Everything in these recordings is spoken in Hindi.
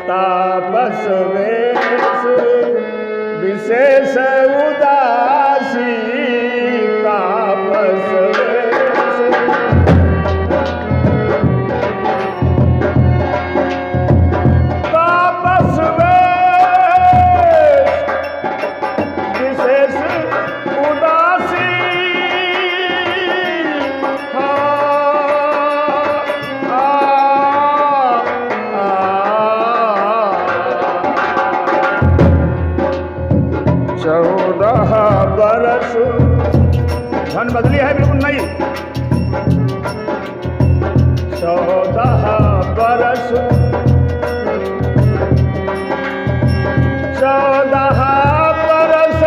तापस वेश विशेष उदासी तापस वेश तापस वेश विशेष उदासी बरस धन बदली है बिल्कुल नहीं 14 बरस 14 बरस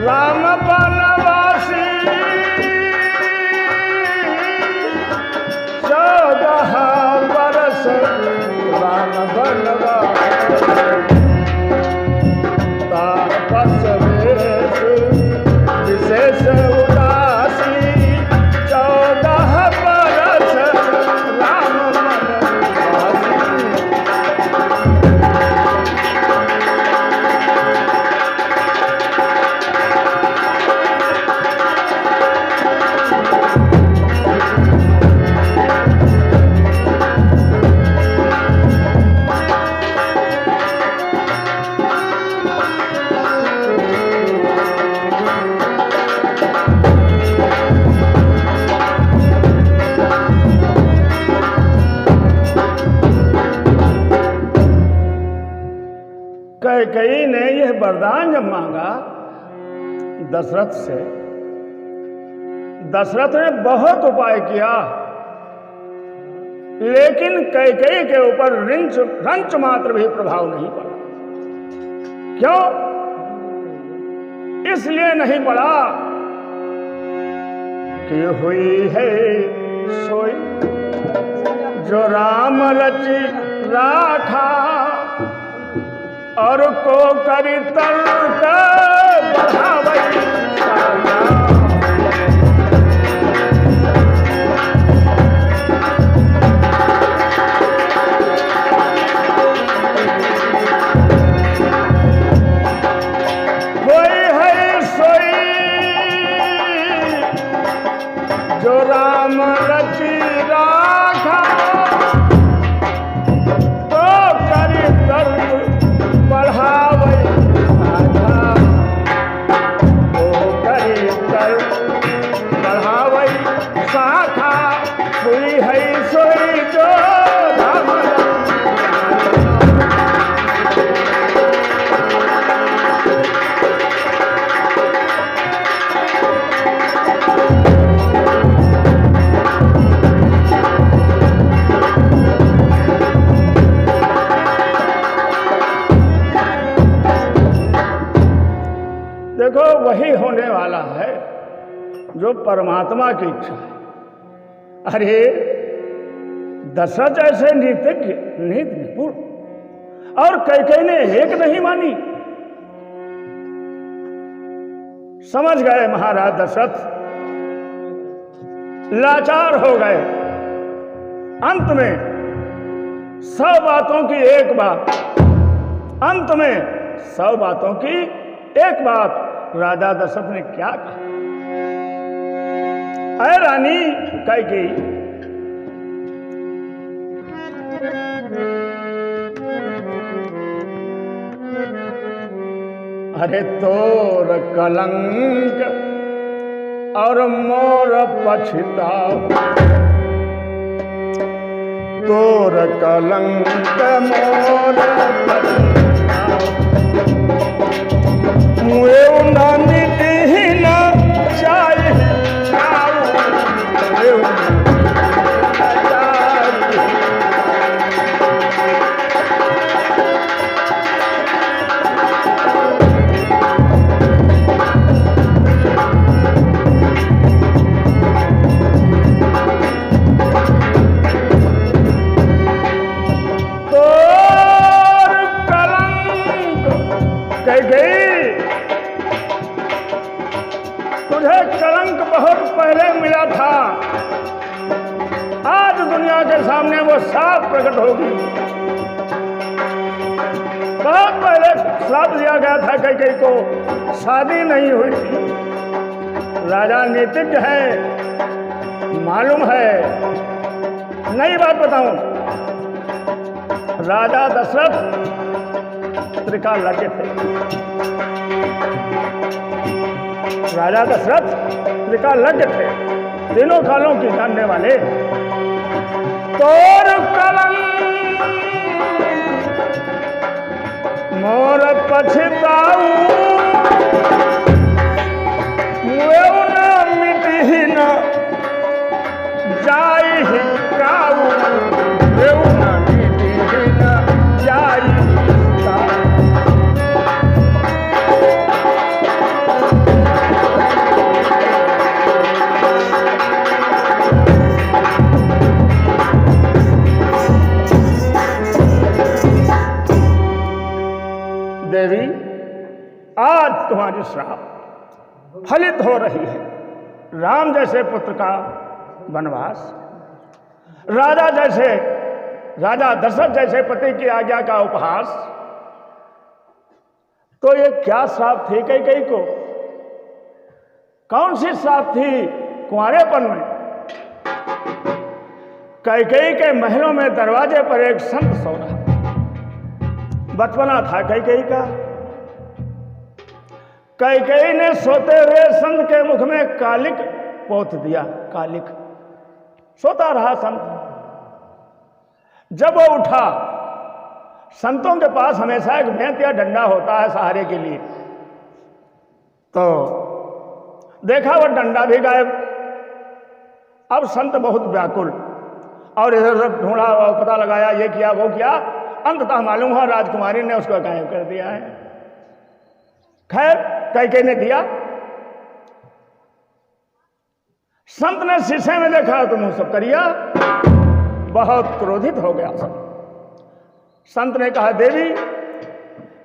राम बनवासी 14 बरस राम बनवासी तापस वेश विशेष उदासी 14 बरस राम कैकेयी ने यह वरदान जब मांगा दशरथ से, दशरथ ने बहुत उपाय किया लेकिन कैकेयी के ऊपर रंच मात्र भी प्रभाव नहीं पड़ा। क्यों? इसलिए नहीं पड़ा कि हुई है सोई जो राम रचि राखा और को करी तर्क बढ़ावई कोई है सोई जो राम रचि राखा तो करी तर्क बढ़ावई साझा ओ करी तर्क बढ़ावई शाखा हुई है सोई जो राम देखो वही होने वाला है जो परमात्मा की इच्छा है। अरे दशरथ ऐसे नीतिज्ञ नीति निपुण और कैकेयी ने एक नहीं मानी। समझ गए महाराज दशरथ, लाचार हो गए। अंत में 100 बातों की एक बात, अंत में 100 बातों की एक बात राजा दशरथ ने क्या कहा? अरे रानी कैकेयी, अरे तोर कलंक और मोर पछताव, तोर कलंक मोर पछताव, मुए न मिटी न चाहिए तुझे कलंक बहुत पहले मिला था, आज दुनिया के सामने वो साफ प्रकट होगी। बहुत पहले श्राप दिया गया था कैकेयी को, शादी नहीं हुई थी। राजा नीतिज्ञ है, मालूम है। नई बात बताऊं, राजा दशरथ त्रिकालज्ञ थे। राजा दशरथ त्रिकालज्ञ थे, तीनों कालों की जानने वाले। तोर कलंक मोर पछताऊ, वेऊ न मिटहि न जाहि काऊ, वेऊ न मिटहि न जाहि काऊ। देवी, आज तुम्हारी श्राप फलित हो रही है। राम जैसे पुत्र का वनवास, राजा दशरथ जैसे पति की आज्ञा का उपहास, तो ये क्या श्राप थी कैकेयी को? कौन सी श्राप थी कुंवारेपन में? कैकेयी के महलों में दरवाजे पर एक संत सो रहा। बचपना था कैकेयी का। कैकेयी ने सोते हुए संत के मुख में कालिक पोत दिया। कालिक सोता रहा संत। जब वो उठा, संतों के पास हमेशा एक बेंत या डंडा होता है सहारे के लिए, तो देखा वो डंडा भी गायब। अब संत बहुत व्याकुल और इधर उधर ढूंढा, पता लगाया, ये किया वो किया, अंततः मालूम हुआ राजकुमारी ने उसको गायब कर दिया है। खैर कैकेयी ने दिया। संत ने शीशे में देखा तो मुंह सब करिया, बहुत क्रोधित हो गया संत ने कहा, देवी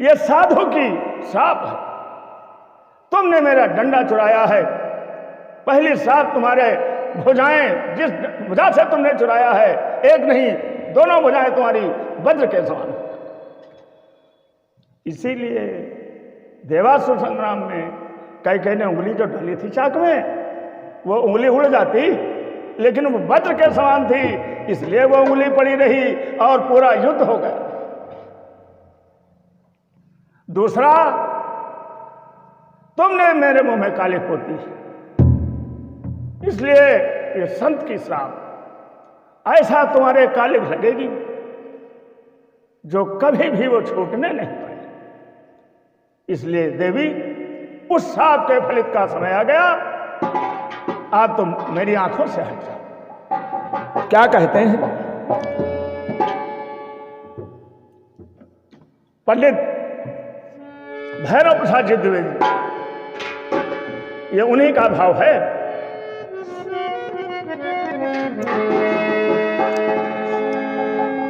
ये साधु की श्राप है, तुमने मेरा डंडा चुराया है। पहली श्राप तुम्हारे भुजाएं, जिस भुजा से तुमने चुराया है, एक नहीं दोनों भुजाएं तुम्हारी वज्र के समान। इसीलिए देवासुर संग्राम में कैकेयी ने उंगली जो डाली थी चाक में, वो उंगली उड़ जाती, लेकिन वो वज्र के समान थी, इसलिए वो उंगली पड़ी रही और पूरा युद्ध हो गया। दूसरा, तुमने मेरे मुंह में कालिक पोती, इसलिए ये संत की श्राप। ऐसा तुम्हारे कालिक लगेगी जो कभी भी वो छूटने नहीं पाए। इसलिए देवी, उस श्राप के फलित का समय आ गया। आप तुम मेरी आंखों से हट जाओ। क्या कहते हैं पंडित भैरव प्रसाद जी द्विवेदी, ये उन्हीं का भाव है।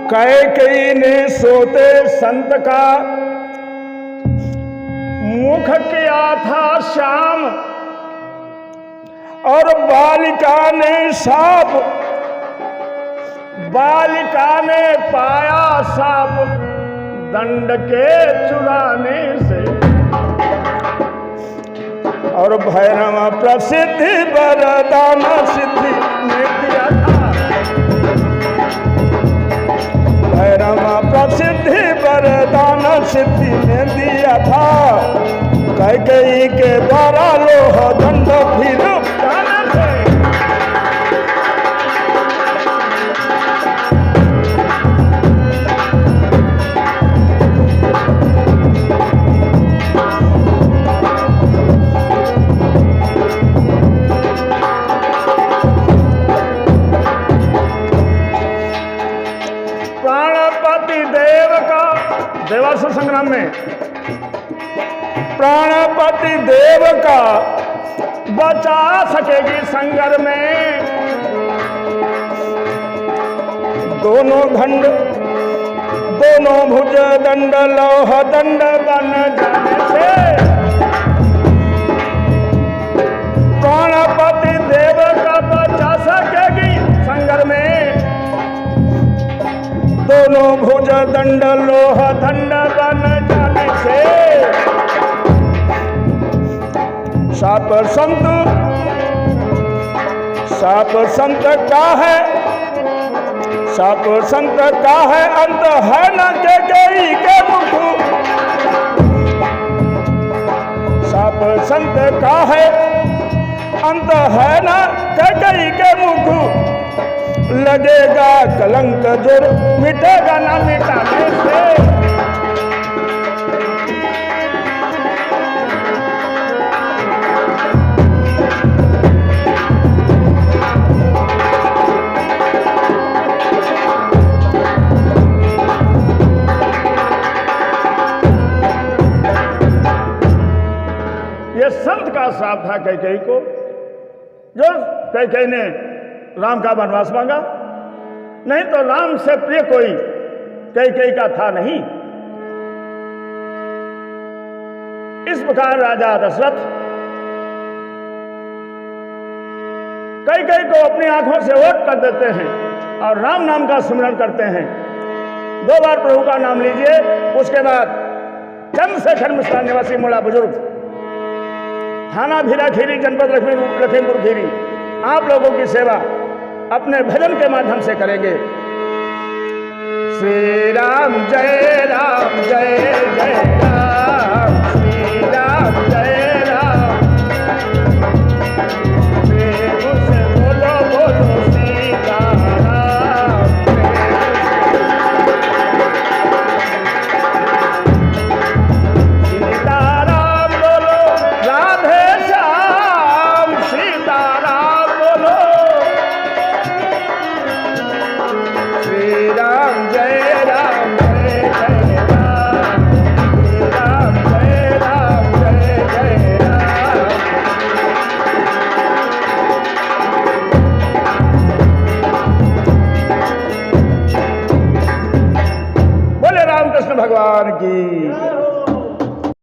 कैकेयी ने सोते संत का मुख किया था श्याम, और बालिका ने साप, बालिका ने पाया साप दंड के चुराने से। और भैरव प्रसिद्धि वरदान सिद्धि ने दिया था, भैरव प्रसिद्धि वरदान सिद्धि ने दिया था। कैकेयी के द्वारा लोह दंड फिर जाने से। प्राणपति देव का देवासुर संग्राम में प्राणपति देव का बचा सकेगी संगर में। दोनों दंड, दोनों भुज दंड लोह दंड बन जाने से। प्राणपति देव का बचा सकेगी संगर में। दोनों भुज दंड लोह दंड बन जाने से साप संत का है, साप संत का है अंत है न कैकेयी के मुख। साप संत का है अंत है न कैकेयी के मुख। लगेगा कलंक जुर मिटेगा ना मिटाने से। ये संत का श्राप था कैकेयी को, जो कैकेयी ने राम का वनवास मांगा। नहीं तो राम से प्रिय कोई कैकेयी का था नहीं। इस प्रकार राजा दशरथ कैकेयी को अपनी आंखों से ओट कर देते हैं और राम नाम का स्मरण करते हैं। 2 बार प्रभु का नाम लीजिए। उसके बाद चंद्रशेखर मिश्रा निवासी मुड़ा बुजुर्ग, थाना भीराखीरी, जनपद लखीमपुर खीरी, आप लोगों की सेवा अपने भजन के माध्यम से करेंगे। श्री राम जय राम जय जय राम, श्री राम जय राम, प्रेम से बोलो बोलो सीता राम, सीता राम बोलो राधे श्याम, सीता राम बोलो, श्री राम जय राम जय जय राम, श्री राम जय राम जय जय राम। बोले रामकृष्ण भगवान की।